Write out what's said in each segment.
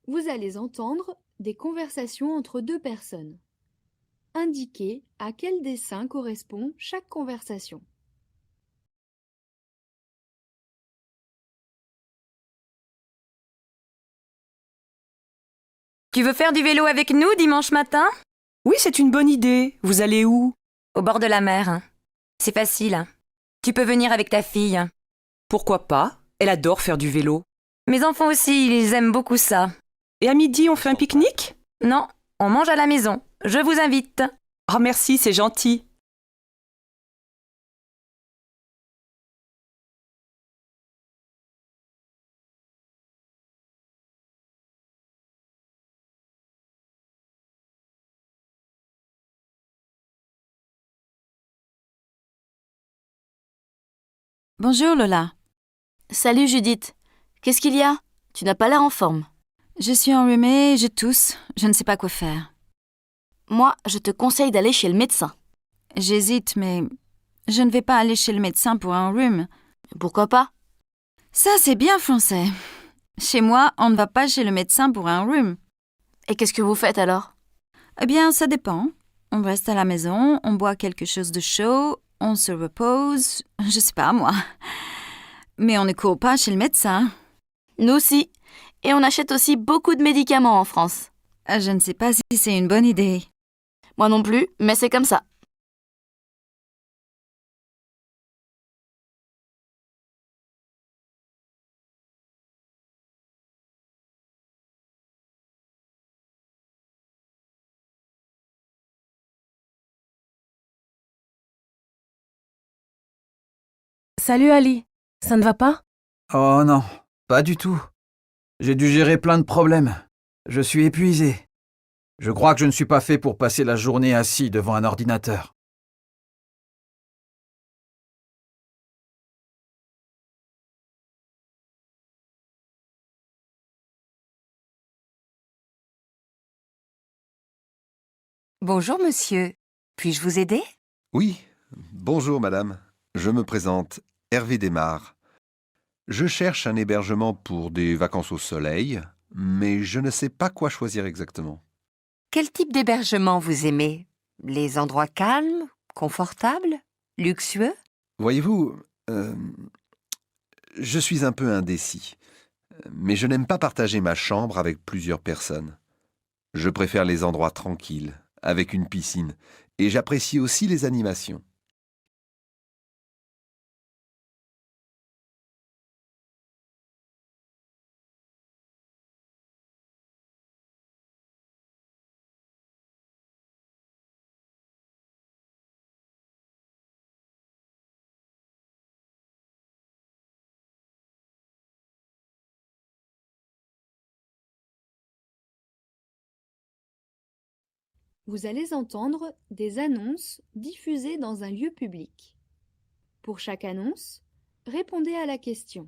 Vous allez entendre des conversations entre deux personnes. Indiquez à quel dessin correspond chaque conversation. Tu veux faire du vélo avec nous dimanche matin? Oui, c'est une bonne idée. Vous allez où? Au bord de la mer. C'est facile. Tu peux venir avec ta fille. Pourquoi pas? Elle adore faire du vélo. Mes enfants aussi, ils aiment beaucoup ça. Et à midi, on fait un pique-nique? Non, on mange à la maison. Je vous invite. Ah merci, c'est gentil. Bonjour Lola. Salut Judith. Qu'est-ce qu'il y a? Tu n'as pas l'air en forme. Je suis enrhumée, je tousse, je ne sais pas quoi faire. Moi, je te conseille d'aller chez le médecin. J'hésite, mais je ne vais pas aller chez le médecin pour un rhume. Pourquoi pas? Ça, c'est bien français. Chez moi, on ne va pas chez le médecin pour un rhume. Et qu'est-ce que vous faites alors? Eh bien, ça dépend. On reste à la maison, on boit quelque chose de chaud, on se repose, je sais pas moi. Mais on ne court pas chez le médecin. Nous aussi. Et on achète aussi beaucoup de médicaments en France. Je ne sais pas si c'est une bonne idée. Moi non plus, mais c'est comme ça. Salut Ali, ça ne va pas? Oh non, pas du tout. J'ai dû gérer plein de problèmes. Je suis épuisé. Je crois que je ne suis pas fait pour passer la journée assis devant un ordinateur. Bonjour monsieur, puis-je vous aider? Oui, bonjour madame. Je me présente, Hervé Desmar. Je cherche un hébergement pour des vacances au soleil, mais je ne sais pas quoi choisir exactement. Quel type d'hébergement vous aimez? Les endroits calmes, confortables, luxueux? Voyez-vous, je suis un peu indécis, mais je n'aime pas partager ma chambre avec plusieurs personnes. Je préfère les endroits tranquilles, avec une piscine, et j'apprécie aussi les animations. Vous allez entendre des annonces diffusées dans un lieu public. Pour chaque annonce, répondez à la question.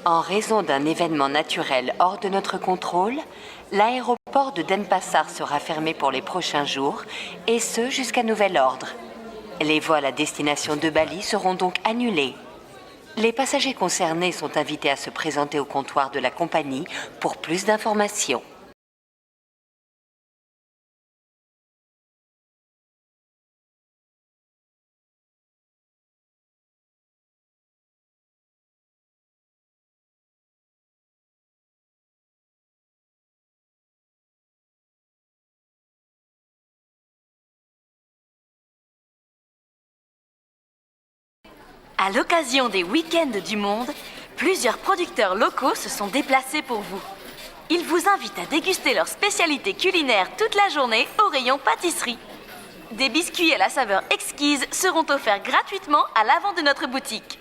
En raison d'un événement naturel hors de notre contrôle, l'aéroport de Denpasar sera fermé pour les prochains jours, et ce jusqu'à nouvel ordre. Les vols à destination de Bali seront donc annulés. Les passagers concernés sont invités à se présenter au comptoir de la compagnie pour plus d'informations. À l'occasion des week-ends du monde, plusieurs producteurs locaux se sont déplacés pour vous. Ils vous invitent à déguster leurs spécialités culinaires toute la journée au rayon pâtisserie. Des biscuits à la saveur exquise seront offerts gratuitement à l'avant de notre boutique.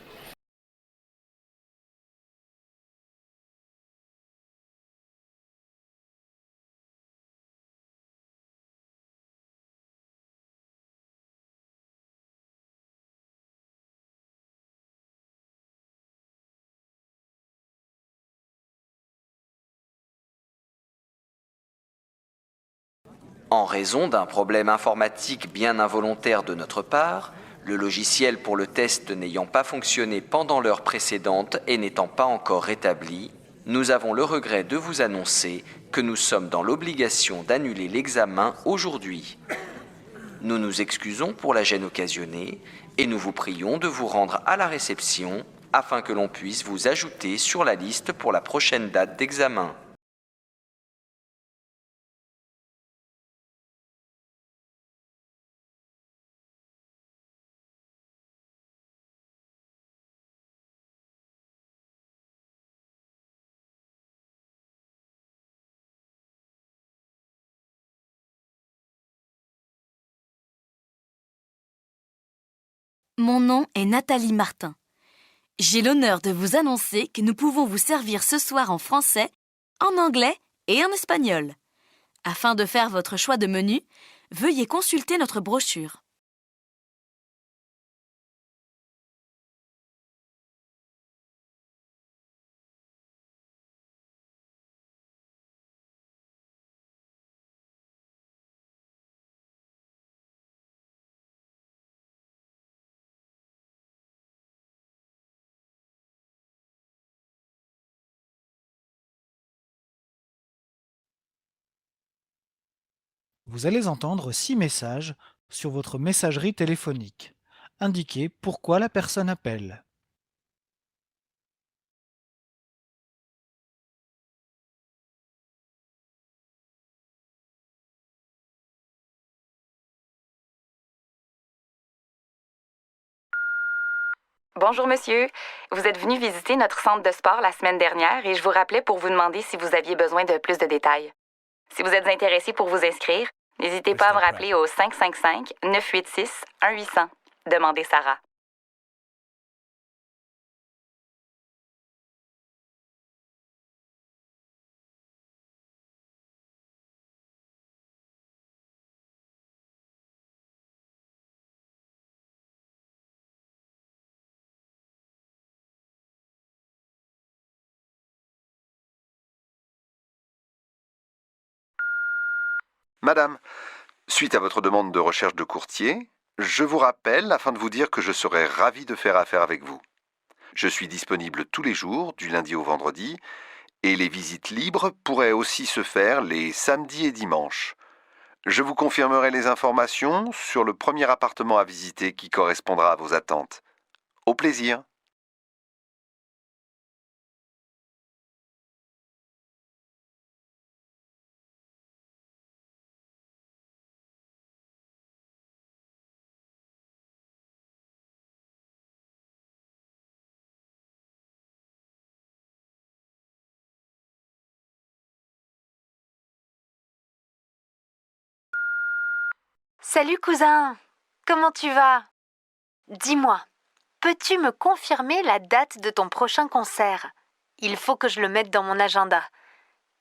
En raison d'un problème informatique bien involontaire de notre part, le logiciel pour le test n'ayant pas fonctionné pendant l'heure précédente et n'étant pas encore rétabli, nous avons le regret de vous annoncer que nous sommes dans l'obligation d'annuler l'examen aujourd'hui. Nous nous excusons pour la gêne occasionnée et nous vous prions de vous rendre à la réception afin que l'on puisse vous ajouter sur la liste pour la prochaine date d'examen. Mon nom est Nathalie Martin. J'ai l'honneur de vous annoncer que nous pouvons vous servir ce soir en français, en anglais et en espagnol. Afin de faire votre choix de menu, veuillez consulter notre brochure. Vous allez entendre 6 messages sur votre messagerie téléphonique. Indiquez pourquoi la personne appelle. Bonjour monsieur, vous êtes venu visiter notre centre de sport la semaine dernière et je vous rappelais pour vous demander si vous aviez besoin de plus de détails. Si vous êtes intéressé pour vous inscrire, n'hésitez pas à me rappeler au 555-986-1800. Demandez Sarah. Madame, suite à votre demande de recherche de courtier, je vous rappelle afin de vous dire que je serais ravi de faire affaire avec vous. Je suis disponible tous les jours, du lundi au vendredi, et les visites libres pourraient aussi se faire les samedis et dimanches. Je vous confirmerai les informations sur le premier appartement à visiter qui correspondra à vos attentes. Au plaisir. Salut cousin, comment tu vas? Dis-moi, peux-tu me confirmer la date de ton prochain concert? Il faut que je le mette dans mon agenda.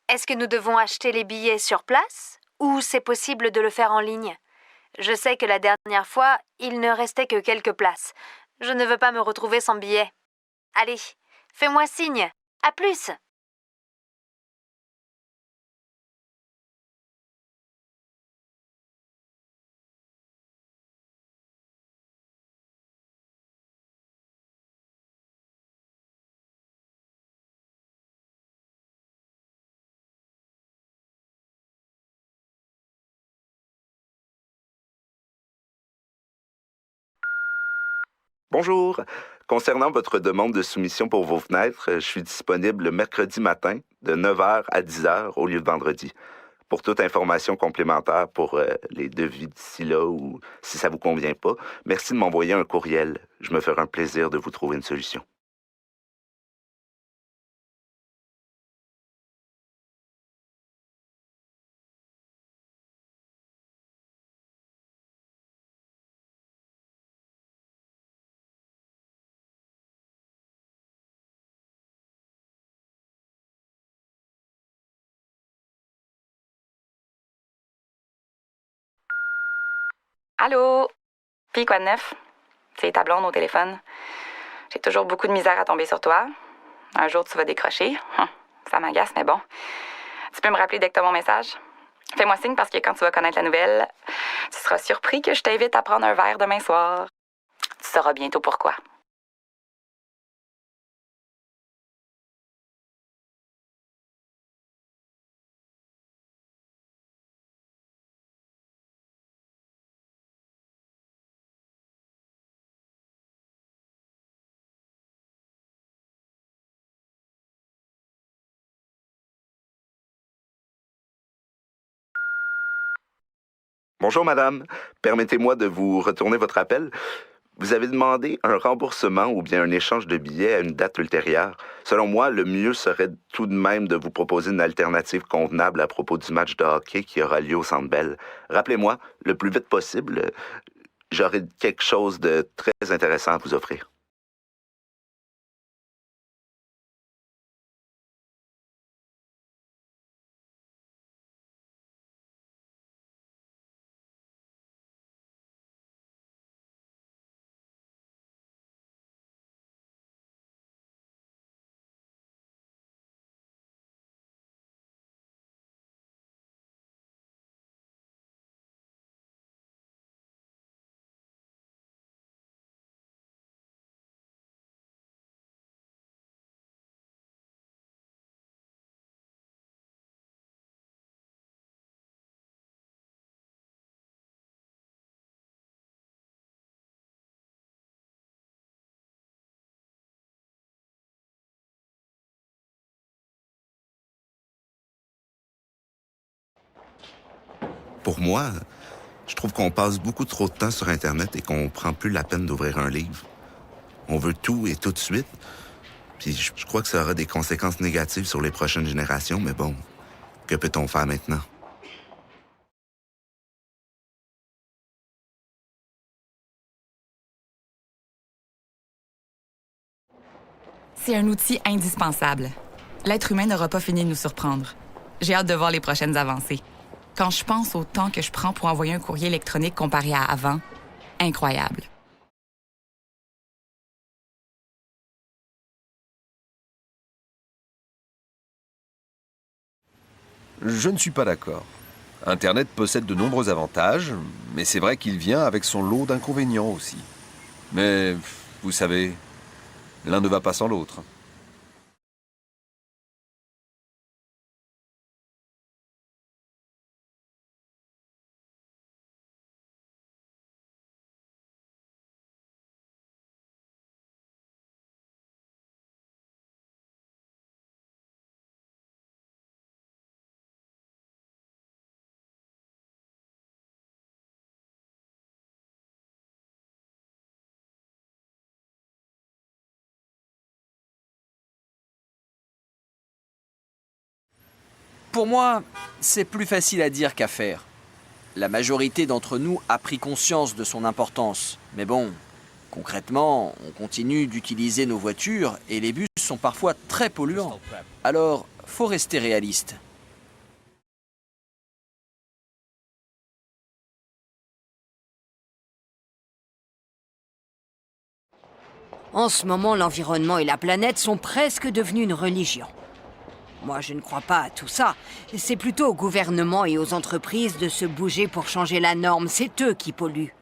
Est-ce que nous devons acheter les billets sur place ou c'est possible de le faire en ligne? Je sais que la dernière fois, il ne restait que quelques places. Je ne veux pas me retrouver sans billet. Allez, fais-moi signe. À plus! Bonjour. Concernant votre demande de soumission pour vos fenêtres, je suis disponible le mercredi matin de 9h à 10h au lieu de vendredi. Pour toute information complémentaire pour les devis d'ici là ou si ça vous convient pas, merci de m'envoyer un courriel. Je me ferai un plaisir de vous trouver une solution. Allô? Puis quoi de neuf? C'est ta blonde au téléphone. J'ai toujours beaucoup de misère à tomber sur toi. Un jour, tu vas décrocher. Ça m'agace, mais bon. Tu peux me rappeler dès que t'as mon message? Fais-moi signe parce que quand tu vas connaître la nouvelle, tu seras surpris que je t'invite à prendre un verre demain soir. Tu sauras bientôt pourquoi. Bonjour, madame. Permettez-moi de vous retourner votre appel. Vous avez demandé un remboursement ou bien un échange de billets à une date ultérieure. Selon moi, le mieux serait tout de même de vous proposer une alternative convenable à propos du match de hockey qui aura lieu au Centre Bell. Rappelez-moi, le plus vite possible, j'aurai quelque chose de très intéressant à vous offrir. Pour moi, je trouve qu'on passe beaucoup trop de temps sur Internet et qu'on prend plus la peine d'ouvrir un livre. On veut tout et tout de suite. Puis je crois que ça aura des conséquences négatives sur les prochaines générations, mais bon, que peut-on faire maintenant? C'est un outil indispensable. L'être humain n'aura pas fini de nous surprendre. J'ai hâte de voir les prochaines avancées. Quand je pense au temps que je prends pour envoyer un courrier électronique comparé à avant, incroyable. Je ne suis pas d'accord. Internet possède de nombreux avantages, mais c'est vrai qu'il vient avec son lot d'inconvénients aussi. Mais, vous savez, l'un ne va pas sans l'autre. Pour moi, c'est plus facile à dire qu'à faire. La majorité d'entre nous a pris conscience de son importance. Mais bon, concrètement, on continue d'utiliser nos voitures et les bus sont parfois très polluants. Alors, faut rester réaliste. En ce moment, l'environnement et la planète sont presque devenus une religion. Moi, je ne crois pas à tout ça. C'est plutôt au gouvernement et aux entreprises de se bouger pour changer la norme. C'est eux qui polluent.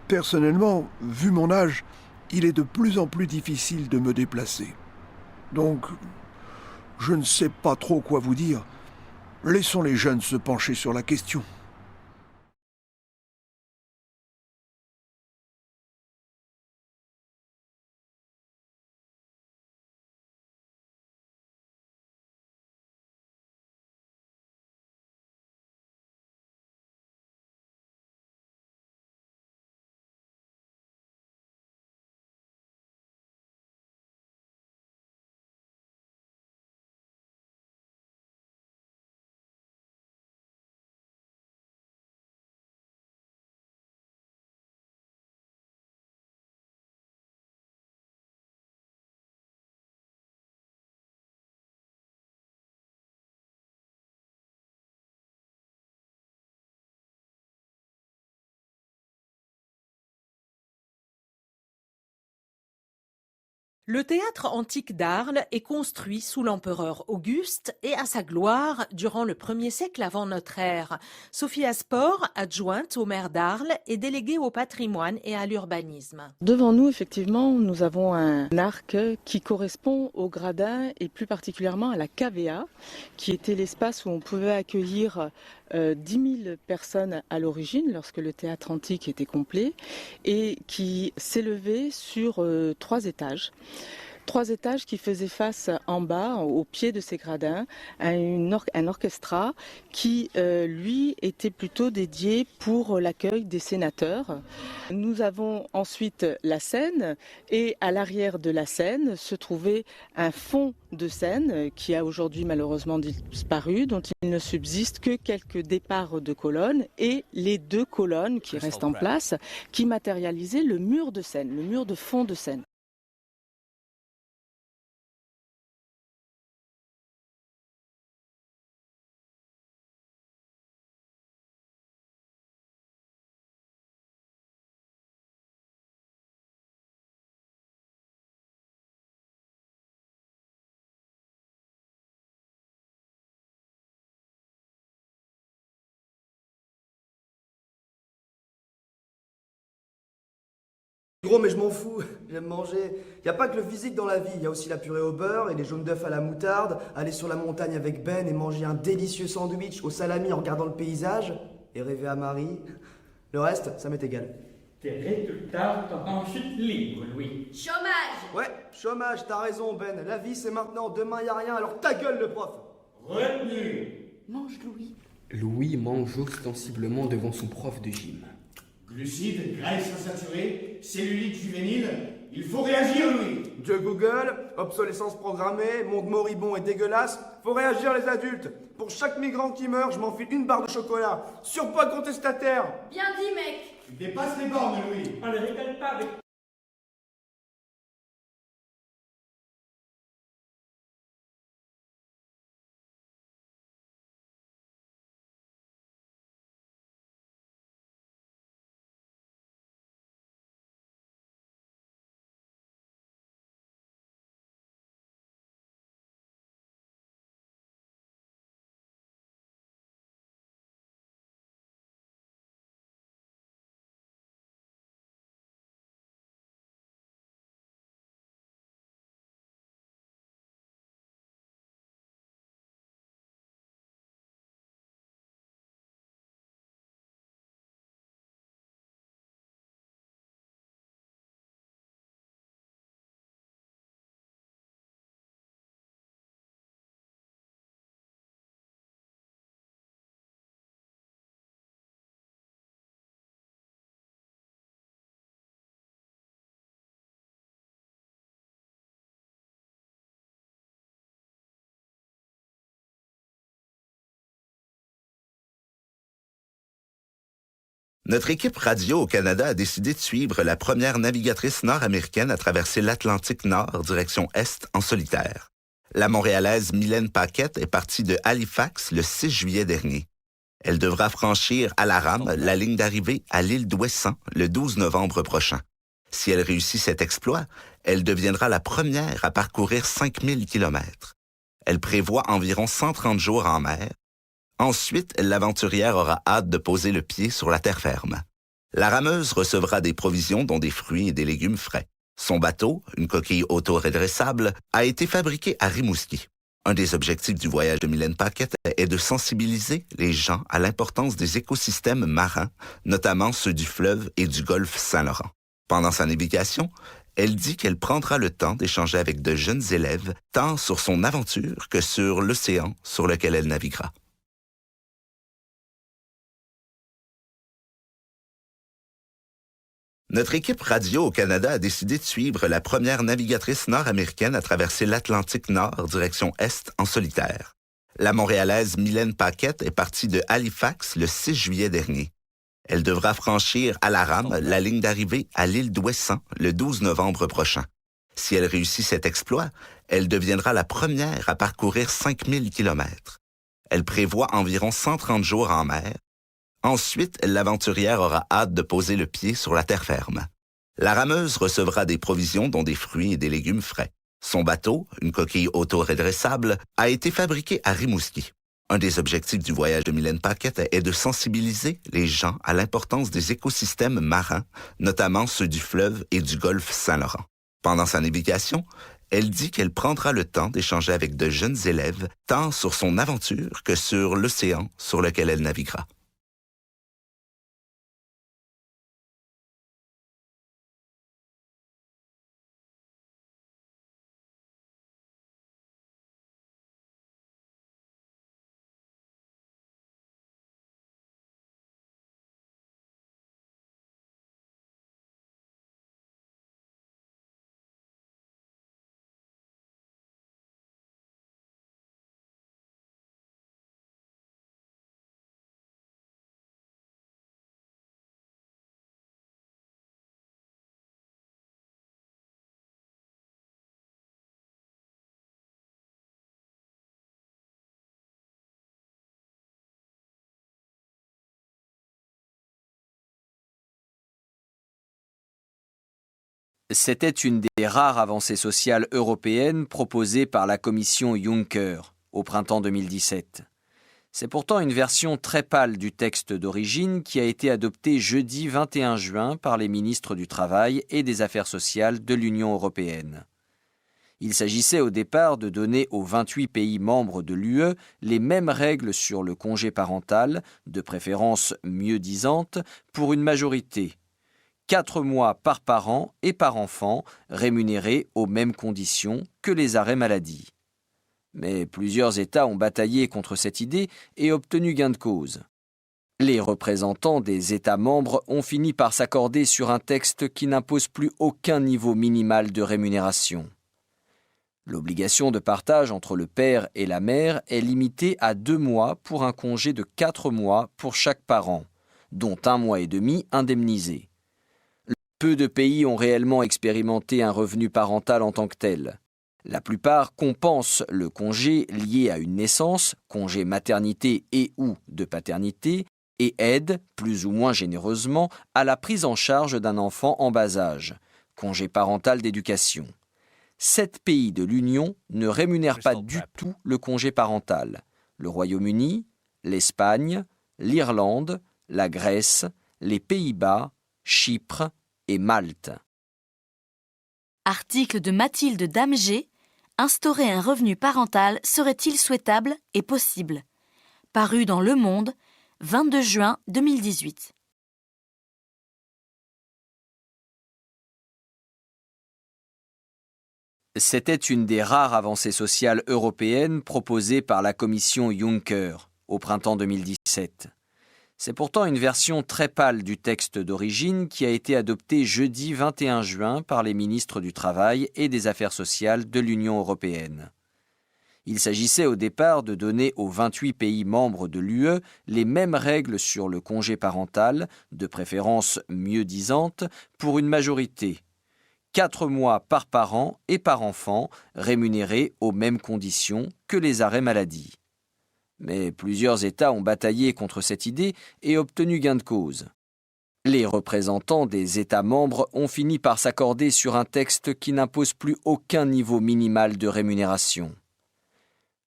Personnellement, vu mon âge, il est de plus en plus difficile de me déplacer. Donc, je ne sais pas trop quoi vous dire. Laissons les jeunes se pencher sur la question. Le théâtre antique d'Arles est construit sous l'empereur Auguste et à sa gloire durant le 1er siècle avant notre ère. Sophie Asport, adjointe au maire d'Arles, est déléguée au patrimoine et à l'urbanisme. Devant nous, effectivement, nous avons un arc qui correspond au gradin et plus particulièrement à la cavea, qui était l'espace où on pouvait accueillir 10 000 personnes à l'origine, lorsque le théâtre antique était complet, et qui s'élevait sur 3 étages. 3 étages qui faisaient face en bas, au pied de ces gradins, à un orchestra qui, lui, était plutôt dédié pour l'accueil des sénateurs. Nous avons ensuite la scène et à l'arrière de la scène se trouvait un fond de scène qui a aujourd'hui malheureusement disparu, dont il ne subsiste que quelques départs de colonnes et les 2 colonnes qui restent en place, qui matérialisaient le mur de scène, le mur de fond de scène. Gros, mais je m'en fous, j'aime manger. Y a pas que le physique dans la vie, y a aussi la purée au beurre et les jaunes d'œufs à la moutarde, aller sur la montagne avec Ben et manger un délicieux sandwich au salami en regardant le paysage, et rêver à Marie. Le reste, ça m'est égal. Tes résultats sont en chute libre, Louis. Chômage! Ouais, chômage, t'as raison Ben, la vie c'est maintenant, demain y a rien, alors ta gueule le prof! Retenu. Mange Louis. Louis mange ostensiblement devant son prof de gym. Glucides, graisses insaturées, cellulite juvénile, il faut réagir, Louis. Dieu Google, obsolescence programmée, monde moribond et dégueulasse, faut réagir les adultes. Pour chaque migrant qui meurt, je m'enfile une barre de chocolat. Surpoids contestataire. Bien dit, mec. Tu dépasses les bornes, Louis. On ne rigole pas avec... Notre équipe radio au Canada a décidé de suivre la première navigatrice nord-américaine à traverser l'Atlantique Nord direction Est en solitaire. La Montréalaise Mylène Paquette est partie de Halifax le 6 juillet dernier. Elle devra franchir à la rame la ligne d'arrivée à l'île d'Ouessant le 12 novembre prochain. Si elle réussit cet exploit, elle deviendra la première à parcourir 5000 kilomètres. Elle prévoit environ 130 jours en mer. Ensuite, l'aventurière aura hâte de poser le pied sur la terre ferme. La rameuse recevra des provisions dont des fruits et des légumes frais. Son bateau, une coquille auto-redressable, a été fabriqué à Rimouski. Un des objectifs du voyage de Mylène Paquette est de sensibiliser les gens à l'importance des écosystèmes marins, notamment ceux du fleuve et du golfe Saint-Laurent. Pendant sa navigation, elle dit qu'elle prendra le temps d'échanger avec de jeunes élèves, tant sur son aventure que sur l'océan sur lequel elle naviguera. Notre équipe radio au Canada a décidé de suivre la première navigatrice nord-américaine à traverser l'Atlantique Nord direction Est en solitaire. La Montréalaise Mylène Paquette est partie de Halifax le 6 juillet dernier. Elle devra franchir à la rame la ligne d'arrivée à l'île d'Ouessant le 12 novembre prochain. Si elle réussit cet exploit, elle deviendra la première à parcourir 5000 kilomètres. Elle prévoit environ 130 jours en mer. Ensuite, l'aventurière aura hâte de poser le pied sur la terre ferme. La rameuse recevra des provisions dont des fruits et des légumes frais. Son bateau, une coquille auto-redressable, a été fabriqué à Rimouski. Un des objectifs du voyage de Mylène Paquette est de sensibiliser les gens à l'importance des écosystèmes marins, notamment ceux du fleuve et du golfe Saint-Laurent. Pendant sa navigation, elle dit qu'elle prendra le temps d'échanger avec de jeunes élèves, tant sur son aventure que sur l'océan sur lequel elle naviguera. C'était une des rares avancées sociales européennes proposées par la commission Juncker au printemps 2017. C'est pourtant une version très pâle du texte d'origine qui a été adoptée jeudi 21 juin par les ministres du Travail et des Affaires sociales de l'Union européenne. Il s'agissait au départ de donner aux 28 pays membres de l'UE les mêmes règles sur le congé parental, de préférence mieux-disantes, pour une majorité. 4 mois par parent et par enfant, rémunérés aux mêmes conditions que les arrêts maladie. Mais plusieurs États ont bataillé contre cette idée et obtenu gain de cause. Les représentants des États membres ont fini par s'accorder sur un texte qui n'impose plus aucun niveau minimal de rémunération. L'obligation de partage entre le père et la mère est limitée à 2 mois pour un congé de 4 mois pour chaque parent, dont 1 mois et demi indemnisé. Peu de pays ont réellement expérimenté un revenu parental en tant que tel. La plupart compensent le congé lié à une naissance, congé maternité et ou de paternité, et aident, plus ou moins généreusement, à la prise en charge d'un enfant en bas âge, congé parental d'éducation. 7 pays de l'Union ne rémunèrent pas du tout le congé parental. Le Royaume-Uni, l'Espagne, l'Irlande, la Grèce, les Pays-Bas, Chypre et Malte. Article de Mathilde Damgé. Instaurer un revenu parental serait-il souhaitable et possible? Paru dans Le Monde, 22 juin 2018. C'était une des rares avancées sociales européennes proposées par la commission Juncker au printemps 2017. C'est pourtant une version très pâle du texte d'origine qui a été adoptée jeudi 21 juin par les ministres du Travail et des Affaires sociales de l'Union européenne. Il s'agissait au départ de donner aux 28 pays membres de l'UE les mêmes règles sur le congé parental, de préférence mieux-disantes, pour une majorité. 4 mois par parent et par enfant, rémunérés aux mêmes conditions que les arrêts maladie. Mais plusieurs États ont bataillé contre cette idée et obtenu gain de cause. Les représentants des États membres ont fini par s'accorder sur un texte qui n'impose plus aucun niveau minimal de rémunération.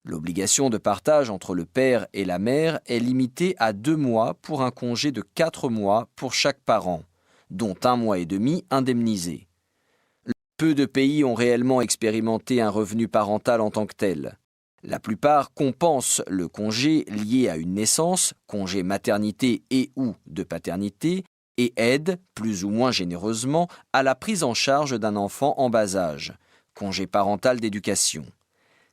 L'obligation de partage entre le père et la mère est limitée à 2 mois pour un congé de 4 mois pour chaque parent, dont 1 mois et demi indemnisé. Peu de pays ont réellement expérimenté un revenu parental en tant que tel. La plupart compensent le congé lié à une naissance, congé maternité et ou de paternité, et aident, plus ou moins généreusement, à la prise en charge d'un enfant en bas âge, congé parental d'éducation.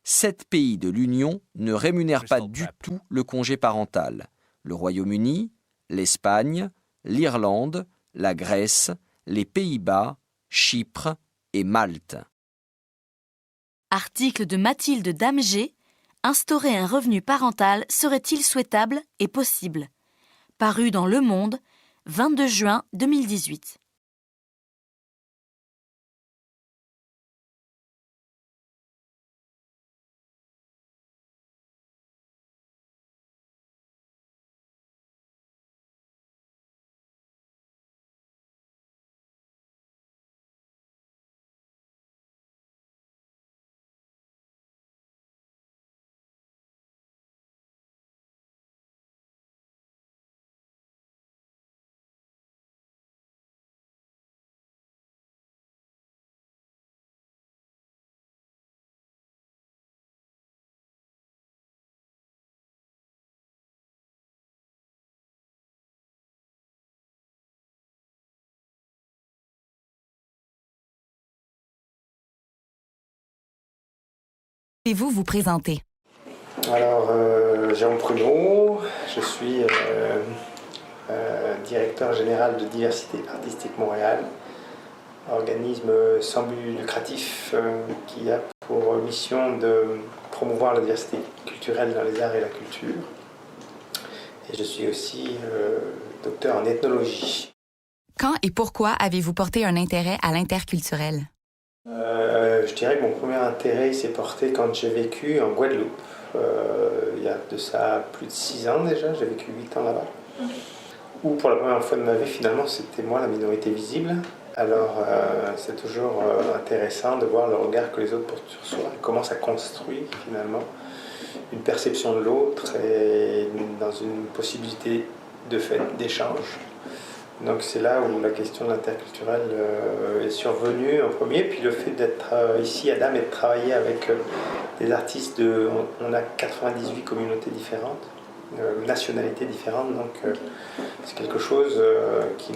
7 pays de l'Union ne rémunèrent pas du tout le congé parental. Le Royaume-Uni, l'Espagne, l'Irlande, la Grèce, les Pays-Bas, Chypre et Malte. Article de Mathilde Damgé. Instaurer un revenu parental serait-il souhaitable et possible? Paru dans Le Monde, 22 juin 2018. Pouvez-vous vous présenter? Alors, Jérôme Pruneau, je suis directeur général de Diversité Artistique Montréal, organisme sans but lucratif qui a pour mission de promouvoir la diversité culturelle dans les arts et la culture. Et je suis aussi docteur en ethnologie. Quand et pourquoi avez-vous porté un intérêt à l'interculturel? Je dirais que mon premier intérêt s'est porté quand j'ai vécu en Guadeloupe. Il y a de ça plus de 6 ans déjà, j'ai vécu 8 ans là-bas. Où pour la première fois de ma vie, finalement, c'était moi la minorité visible. Alors c'est toujours intéressant de voir le regard que les autres portent sur soi, comment ça construit finalement une perception de l'autre et dans une possibilité de fait d'échange. Donc c'est là où la question de l'interculturel est survenue en premier, puis le fait d'être ici à Dame et de travailler avec des artistes on a 98 communautés différentes, nationalités différentes, donc c'est quelque chose qui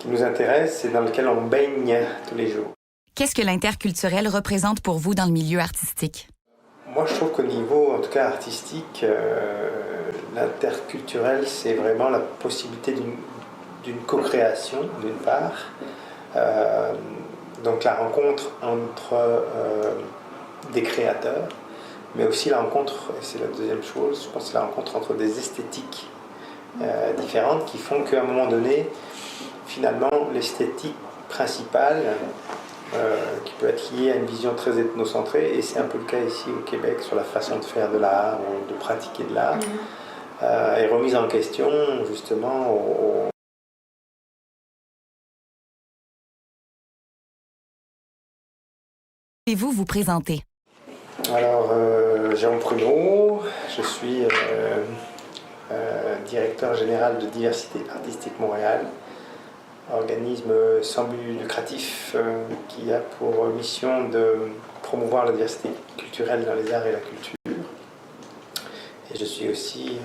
nous intéresse et dans lequel on baigne tous les jours. Qu'est-ce que l'interculturel représente pour vous dans le milieu artistique? Moi, je trouve qu'au niveau, en tout cas artistique, l'interculturel, c'est vraiment la possibilité d'une co-création, d'une part. Donc la rencontre entre des créateurs, mais aussi la rencontre, et c'est la deuxième chose, je pense que c'est la rencontre entre des esthétiques différentes qui font qu'à un moment donné, finalement, l'esthétique principale, qui peut être liée à une vision très ethnocentrée, et c'est un peu le cas ici au Québec sur la façon de faire de l'art ou de pratiquer de l'art, est remise en question justement Pouvez-vous vous présenter? Alors, Jérôme Pruneau, je suis directeur général de Diversité Artistique Montréal, organisme sans but lucratif qui a pour mission de promouvoir la diversité culturelle dans les arts et la culture. Et je suis aussi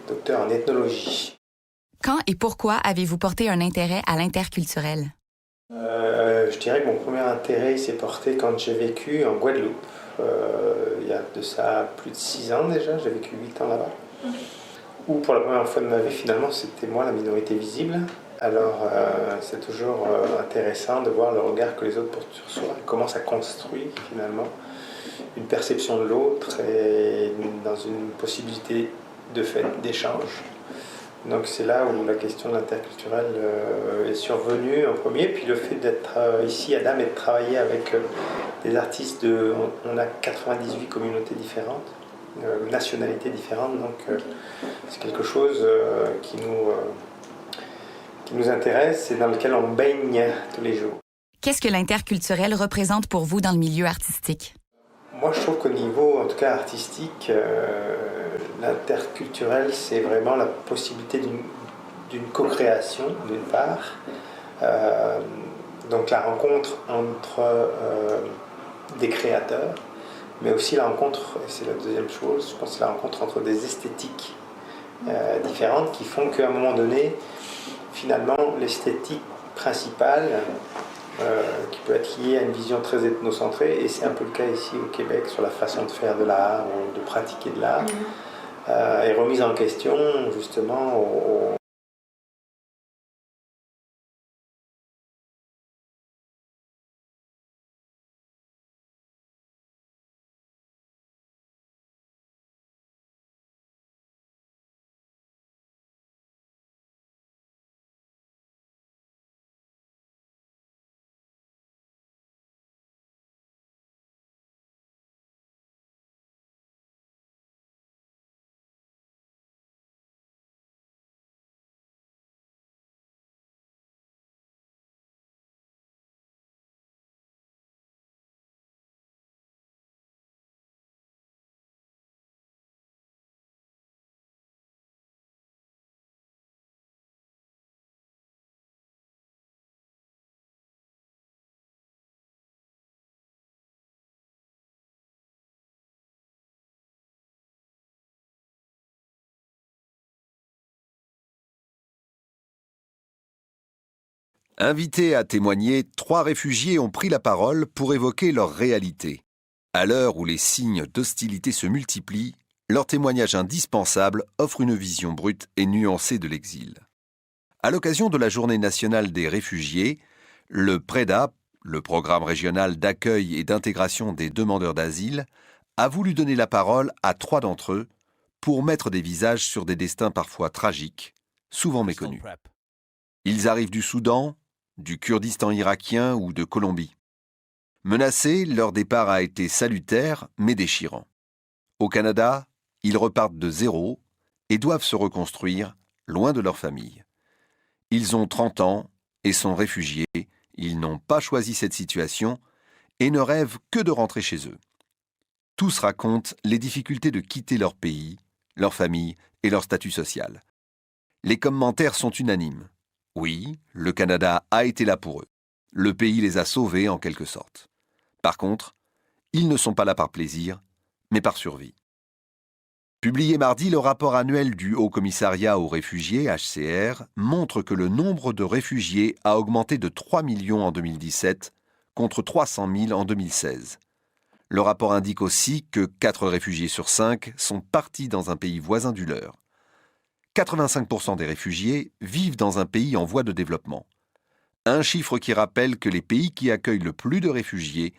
docteur en ethnologie. Quand et pourquoi avez-vous porté un intérêt à l'interculturel? Je dirais que mon premier intérêt s'est porté quand j'ai vécu en Guadeloupe. Il y a de ça plus de 6 ans déjà, j'ai vécu 8 ans là-bas. Où pour la première fois de ma vie, finalement, c'était moi la minorité visible. Alors c'est toujours intéressant de voir le regard que les autres portent sur soi, comment ça construit finalement une perception de l'autre et dans une possibilité de fait d'échange. Donc c'est là où la question de l'interculturel est survenue en premier, puis le fait d'être ici à Dame et de travailler avec des artistes on a 98 communautés différentes, nationalités différentes, donc c'est quelque chose qui nous intéresse et dans lequel on baigne tous les jours. Qu'est-ce que l'interculturel représente pour vous dans le milieu artistique? Moi, je trouve qu'au niveau, en tout cas artistique, l'interculturel, c'est vraiment la possibilité d'une co-création, d'une part. Donc la rencontre entre des créateurs, mais aussi la rencontre, et c'est la deuxième chose, je pense que c'est la rencontre entre des esthétiques différentes qui font qu'à un moment donné, finalement, l'esthétique principale, qui peut être liée à une vision très ethnocentrée, et c'est un peu le cas ici au Québec sur la façon de faire de l'art ou de pratiquer de l'art, est remise en question justement Invités à témoigner, 3 réfugiés ont pris la parole pour évoquer leur réalité. À l'heure où les signes d'hostilité se multiplient, leur témoignage indispensable offre une vision brute et nuancée de l'exil. À l'occasion de la Journée nationale des réfugiés, le PREDA, le Programme régional d'accueil et d'intégration des demandeurs d'asile, a voulu donner la parole à 3 d'entre eux pour mettre des visages sur des destins parfois tragiques, souvent méconnus. Ils arrivent du Soudan, du Kurdistan irakien ou de Colombie. Menacés, leur départ a été salutaire mais déchirant. Au Canada, ils repartent de zéro et doivent se reconstruire loin de leur famille. Ils ont 30 ans et sont réfugiés, ils n'ont pas choisi cette situation et ne rêvent que de rentrer chez eux. Tous racontent les difficultés de quitter leur pays, leur famille et leur statut social. Les commentaires sont unanimes. Oui, le Canada a été là pour eux. Le pays les a sauvés en quelque sorte. Par contre, ils ne sont pas là par plaisir, mais par survie. Publié mardi, le rapport annuel du Haut Commissariat aux réfugiés, HCR, montre que le nombre de réfugiés a augmenté de 3 millions en 2017 contre 300 000 en 2016. Le rapport indique aussi que 4 réfugiés sur 5 sont partis dans un pays voisin du leur. 85% des réfugiés vivent dans un pays en voie de développement. Un chiffre qui rappelle que les pays qui accueillent le plus de réfugiés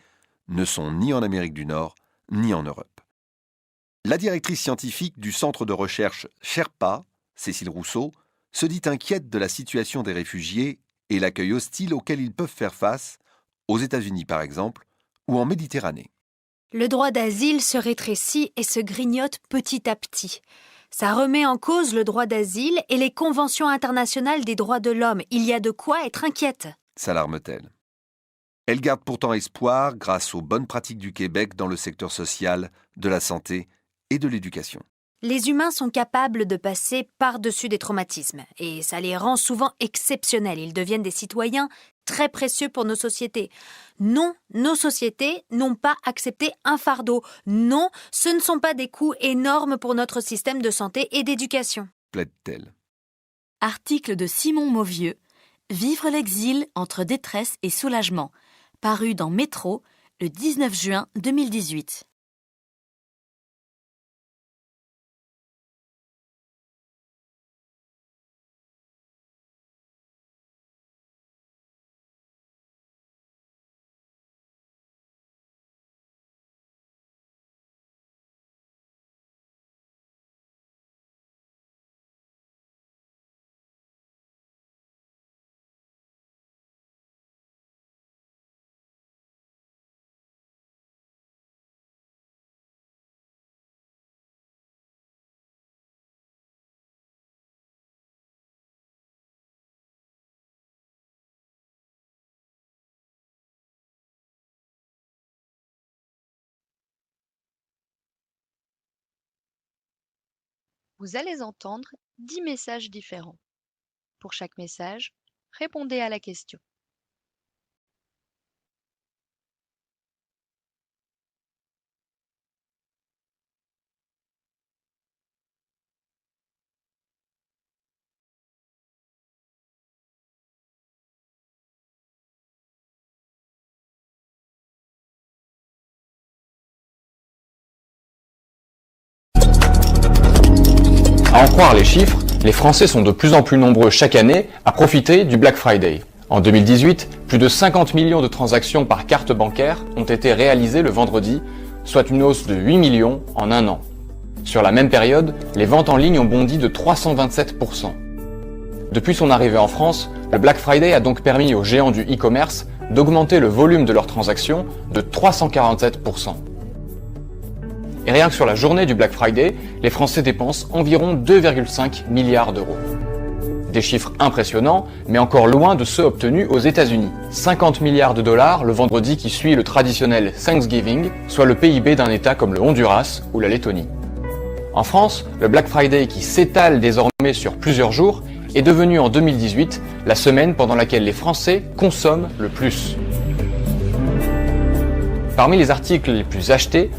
ne sont ni en Amérique du Nord, ni en Europe. La directrice scientifique du centre de recherche Sherpa, Cécile Rousseau, se dit inquiète de la situation des réfugiés et l'accueil hostile auquel ils peuvent faire face, aux États-Unis par exemple, ou en Méditerranée. Le droit d'asile se rétrécit et se grignote petit à petit. Ça remet en cause le droit d'asile et les conventions internationales des droits de l'homme. Il y a de quoi être inquiète. S'alarme-t-elle. Elle garde pourtant espoir grâce aux bonnes pratiques du Québec dans le secteur social, de la santé et de l'éducation. Les humains sont capables de passer par-dessus des traumatismes et ça les rend souvent exceptionnels. Ils deviennent des citoyens très précieux pour nos sociétés. Non, nos sociétés n'ont pas accepté un fardeau. Non, ce ne sont pas des coûts énormes pour notre système de santé et d'éducation. Plaide-t-elle. Article de Simon Mauvieux, Vivre l'exil entre détresse et soulagement, paru dans Métro le 19 juin 2018. Vous allez entendre 10 messages différents. Pour chaque message, répondez à la question. À en croire les chiffres, les Français sont de plus en plus nombreux chaque année à profiter du Black Friday. En 2018, plus de 50 millions de transactions par carte bancaire ont été réalisées le vendredi, soit une hausse de 8 millions en un an. Sur la même période, les ventes en ligne ont bondi de 327%. Depuis son arrivée en France, le Black Friday a donc permis aux géants du e-commerce d'augmenter le volume de leurs transactions de 347%. Et rien que sur la journée du Black Friday, les Français dépensent environ 2,5 milliards d'euros. Des chiffres impressionnants, mais encore loin de ceux obtenus aux États-Unis. 50 milliards de dollars le vendredi qui suit le traditionnel Thanksgiving, soit le PIB d'un État comme le Honduras ou la Lettonie. En France, le Black Friday qui s'étale désormais sur plusieurs jours est devenu en 2018 la semaine pendant laquelle les Français consomment le plus. Parmi les articles les plus achetés,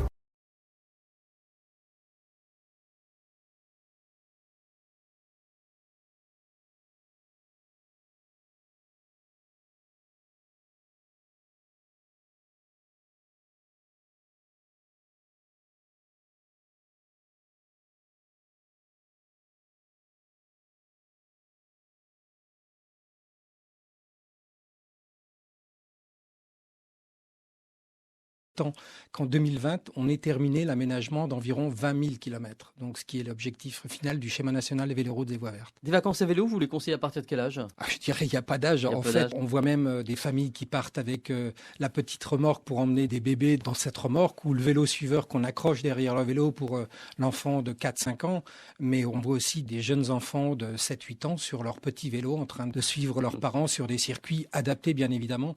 temps qu'en 2020, on ait terminé l'aménagement d'environ 20 000 km. Donc, ce qui est l'objectif final du schéma national des véloroutes des voies vertes. Des vacances à vélo, vous les conseillez à partir de quel âge? Je dirais qu'il n'y a pas d'âge. En fait, on voit même des familles qui partent avec la petite remorque pour emmener des bébés dans cette remorque, ou le vélo suiveur qu'on accroche derrière le vélo pour l'enfant de 4-5 ans. Mais on voit aussi des jeunes enfants de 7-8 ans sur leur petit vélo en train de suivre leurs parents sur des circuits adaptés, bien évidemment.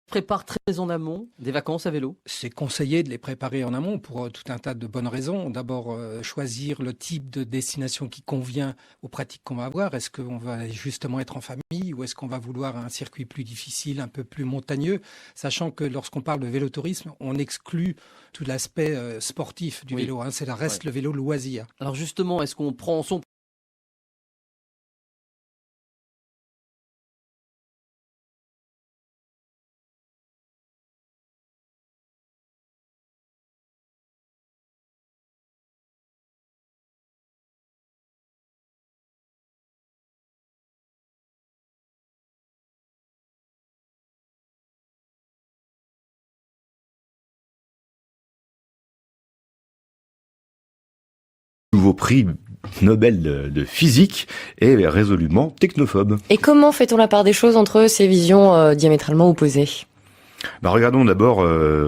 Prépare très en amont des vacances à vélo? C'est conseillé de les préparer en amont pour tout un tas de bonnes raisons. D'abord, choisir le type de destination qui convient aux pratiques qu'on va avoir. Est-ce qu'on va justement être en famille ou est-ce qu'on va vouloir un circuit plus difficile, un peu plus montagneux, sachant que lorsqu'on parle de vélotourisme, on exclut tout l'aspect sportif du vélo. Hein. C'est reste le vélo loisir. Alors justement, est-ce qu'on prend son nouveau prix Nobel de physique est résolument technophobe. Et comment fait-on la part des choses entre ces visions diamétralement opposées ? Regardons d'abord,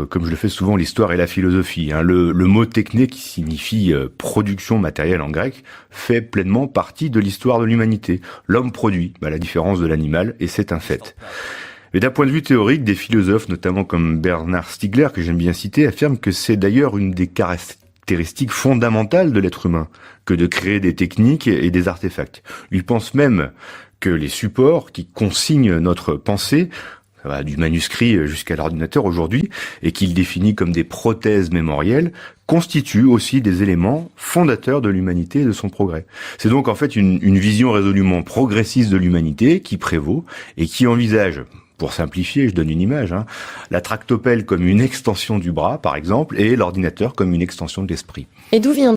comme je le fais souvent, l'histoire et la philosophie. Le mot techné, qui signifie production matérielle en grec, fait pleinement partie de l'histoire de l'humanité. L'homme produit, à la différence de l'animal, et c'est un fait. Mais d'un point de vue théorique, des philosophes, notamment comme Bernard Stiegler, que j'aime bien citer, affirment que c'est d'ailleurs une des caractéristiques fondamentales de l'être humain, que de créer des techniques et des artefacts. Ils pensent même que les supports qui consignent notre pensée, du manuscrit jusqu'à l'ordinateur aujourd'hui, et qu'il définit comme des prothèses mémorielles, constituent aussi des éléments fondateurs de l'humanité et de son progrès. C'est donc en fait une vision résolument progressiste de l'humanité qui prévaut et qui envisage, pour simplifier, je donne une image, la tractopelle comme une extension du bras, par exemple, et l'ordinateur comme une extension de l'esprit. Et d'où vient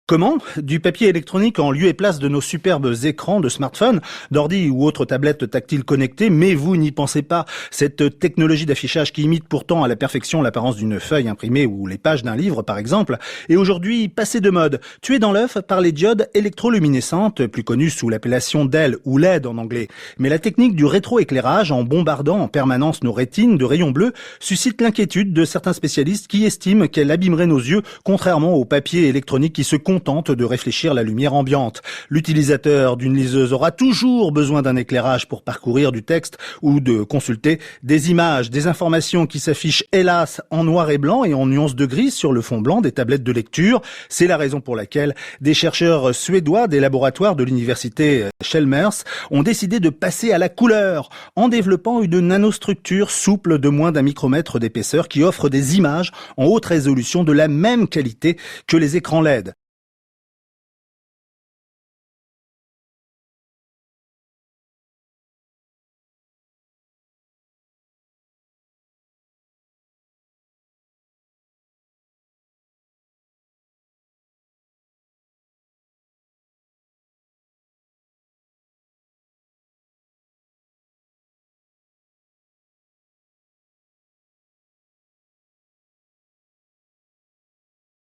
Comment ? Du papier électronique en lieu et place de nos superbes écrans de smartphones, d'ordi ou autres tablettes tactiles connectées, mais vous n'y pensez pas. Cette technologie d'affichage qui imite pourtant à la perfection l'apparence d'une feuille imprimée ou les pages d'un livre par exemple, est aujourd'hui passée de mode, tuée dans l'œuf par les diodes électroluminescentes, plus connues sous l'appellation d'EL ou LED en anglais. Mais la technique du rétroéclairage, en bombardant en permanence nos rétines de rayons bleus, suscite l'inquiétude de certains spécialistes qui estiment qu'elle abîmerait nos yeux, contrairement au papier électronique qui se contente de réfléchir la lumière ambiante. L'utilisateur d'une liseuse aura toujours besoin d'un éclairage pour parcourir du texte ou de consulter des images, des informations qui s'affichent hélas en noir et blanc et en nuances de gris sur le fond blanc des tablettes de lecture. C'est la raison pour laquelle des chercheurs suédois des laboratoires de l'université Chalmers ont décidé de passer à la couleur en développant une nanostructure souple de moins d'1 micromètre d'épaisseur qui offre des images en haute résolution de la même qualité que les écrans LED.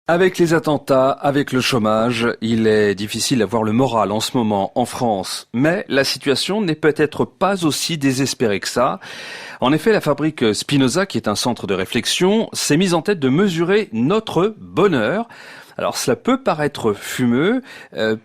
Avec les attentats, avec le chômage, il est difficile d'avoir le moral en ce moment en France. Mais la situation n'est peut-être pas aussi désespérée que ça. En effet, la fabrique Spinoza, qui est un centre de réflexion, s'est mise en tête de mesurer notre bonheur. Alors cela peut paraître fumeux.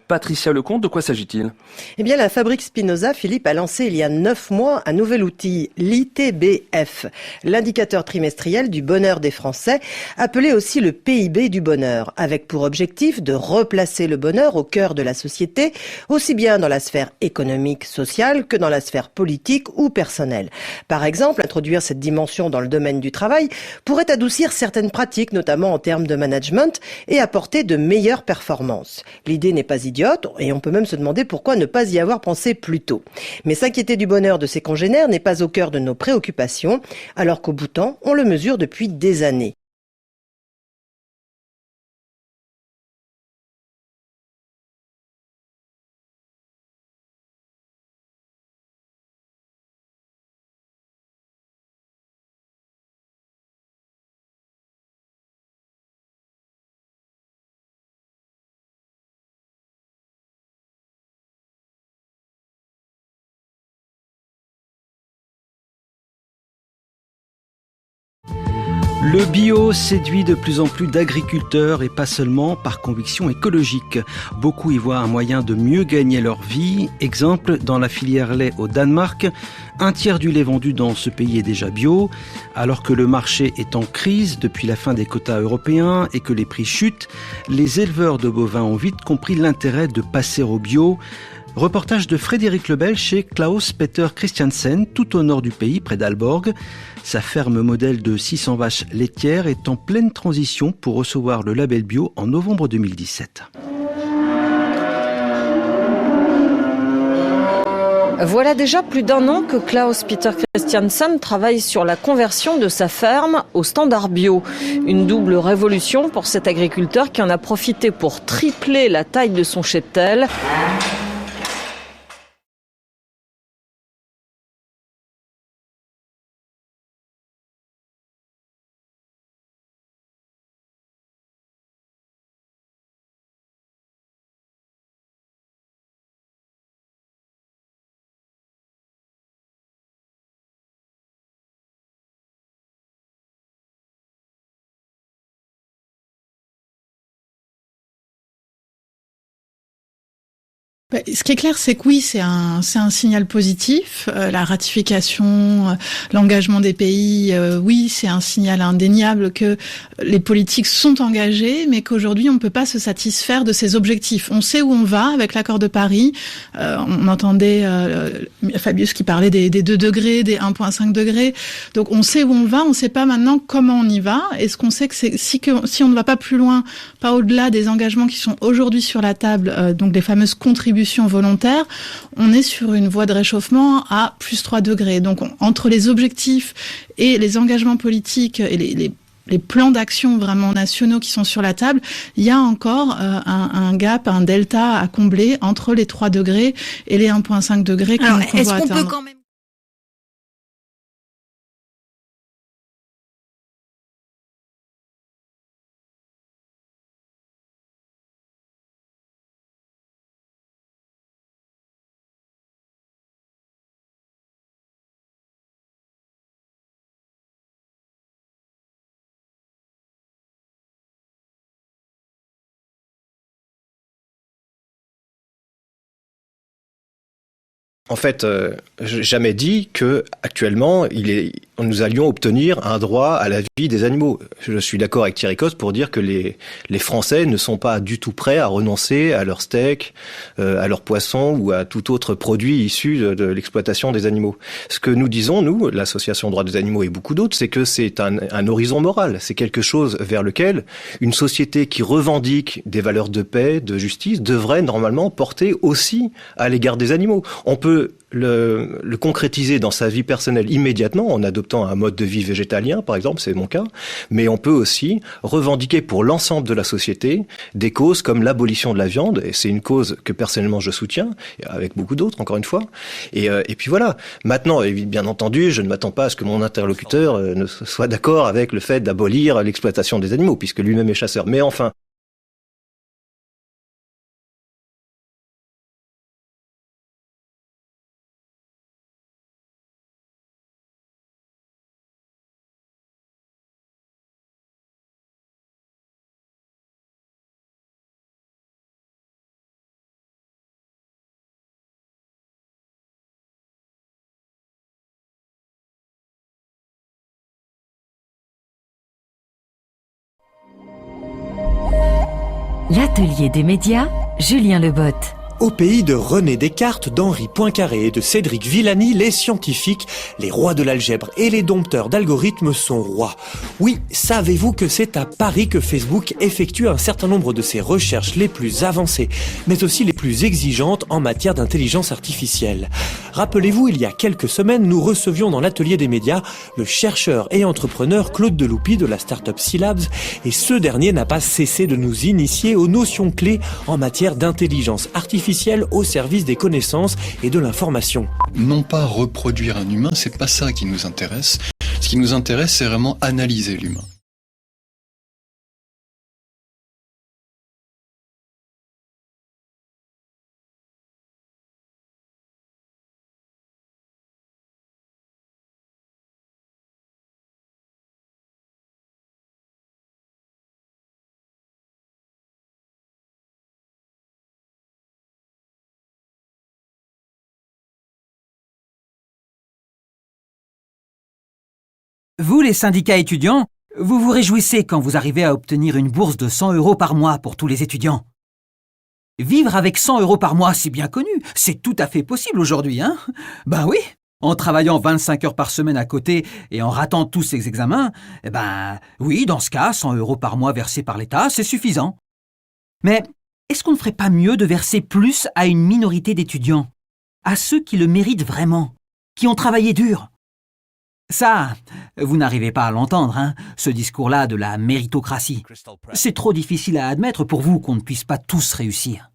Patricia Lecomte, de quoi s'agit-il? Eh bien, la fabrique Spinoza, Philippe, a lancé il y a 9 mois un nouvel outil, l'ITBF, l'indicateur trimestriel du bonheur des Français, appelé aussi le PIB du bonheur, avec pour objectif de replacer le bonheur au cœur de la société, aussi bien dans la sphère économique, sociale, que dans la sphère politique ou personnelle. Par exemple, introduire cette dimension dans le domaine du travail pourrait adoucir certaines pratiques, notamment en termes de management, et apporter de meilleures performances. L'idée n'est pas idiote, et on peut même se demander pourquoi ne pas y avoir pensé plus tôt. Mais s'inquiéter du bonheur de ses congénères n'est pas au cœur de nos préoccupations, alors qu'au Bhoutan, on le mesure depuis des années. Le bio séduit de plus en plus d'agriculteurs et pas seulement par conviction écologique. Beaucoup y voient un moyen de mieux gagner leur vie. Exemple, dans la filière lait au Danemark, un tiers du lait vendu dans ce pays est déjà bio. Alors que le marché est en crise depuis la fin des quotas européens et que les prix chutent, les éleveurs de bovins ont vite compris l'intérêt de passer au bio. Reportage de Frédéric Lebel chez Klaus Peter Christiansen, tout au nord du pays, près d'Aalborg. Sa ferme modèle de 600 vaches laitières est en pleine transition pour recevoir le label bio en novembre 2017. Voilà déjà plus d'1 an que Klaus Peter Christiansen travaille sur la conversion de sa ferme au standard bio. Une double révolution pour cet agriculteur qui en a profité pour tripler la taille de son cheptel. Ce qui est clair, c'est que oui, c'est un signal positif. La ratification, l'engagement des pays, oui, c'est un signal indéniable que les politiques sont engagées, mais qu'aujourd'hui, on ne peut pas se satisfaire de ces objectifs. On sait où on va avec l'accord de Paris. On entendait Fabius qui parlait des 2 degrés, des 1,5 degrés. Donc, on sait où on va, on ne sait pas maintenant comment on y va. Et ce qu'on sait, que c'est si on ne va pas plus loin, pas au-delà des engagements qui sont aujourd'hui sur la table, donc les fameuses contributions volontaire, on est sur une voie de réchauffement à plus 3 degrés. Donc, entre les objectifs et les engagements politiques et les plans d'action vraiment nationaux qui sont sur la table, il y a encore un gap, un delta à combler entre les 3 degrés et les 1,5 degrés qu'on doit atteindre. Est-ce qu'on peut quand même En fait, jamais dit que actuellement nous allions obtenir un droit à la vie des animaux. Je suis d'accord avec Thierry Coste pour dire que les Français ne sont pas du tout prêts à renoncer à leur steak, à leur poisson ou à tout autre produit issu de l'exploitation des animaux. Ce que nous disons, nous, l'association Droits des animaux et beaucoup d'autres, c'est que c'est un horizon moral. C'est quelque chose vers lequel une société qui revendique des valeurs de paix, de justice, devrait normalement porter aussi à l'égard des animaux. On peut le concrétiser dans sa vie personnelle immédiatement en adoptant un mode de vie végétalien, par exemple, c'est mon cas, mais on peut aussi revendiquer pour l'ensemble de la société des causes comme l'abolition de la viande, et c'est une cause que personnellement je soutiens, avec beaucoup d'autres, encore une fois, et puis voilà. Maintenant, bien entendu, je ne m'attends pas à ce que mon interlocuteur ne soit d'accord avec le fait d'abolir l'exploitation des animaux, puisque lui-même est chasseur, mais enfin, L'atelier des médias, Julien Lebotte. Au pays de René Descartes, d'Henri Poincaré et de Cédric Villani, les scientifiques, les rois de l'algèbre et les dompteurs d'algorithmes sont rois. Oui, savez-vous que c'est à Paris que Facebook effectue un certain nombre de ses recherches les plus avancées, mais aussi les plus exigeantes en matière d'intelligence artificielle. Rappelez-vous, il y a quelques semaines, nous recevions dans l'atelier des médias le chercheur et entrepreneur Claude Deloupy de la start-up Scilabs, et ce dernier n'a pas cessé de nous initier aux notions clés en matière d'intelligence artificielle au service des connaissances et de l'information. Non pas reproduire un humain, c'est pas ça qui nous intéresse. Ce qui nous intéresse, c'est vraiment analyser l'humain. Vous, les syndicats étudiants, vous vous réjouissez quand vous arrivez à obtenir une bourse de 100 € par mois pour tous les étudiants. Vivre avec 100 € par mois, c'est bien connu, c'est tout à fait possible aujourd'hui, hein? Ben oui, en travaillant 25 heures par semaine à côté et en ratant tous ces examens, oui, dans ce cas, 100 € par mois versés par l'État, c'est suffisant. Mais est-ce qu'on ne ferait pas mieux de verser plus à une minorité d'étudiants? À ceux qui le méritent vraiment, qui ont travaillé dur? Ça, vous n'arrivez pas à l'entendre, hein, ce discours-là de la méritocratie. C'est trop difficile à admettre pour vous qu'on ne puisse pas tous réussir.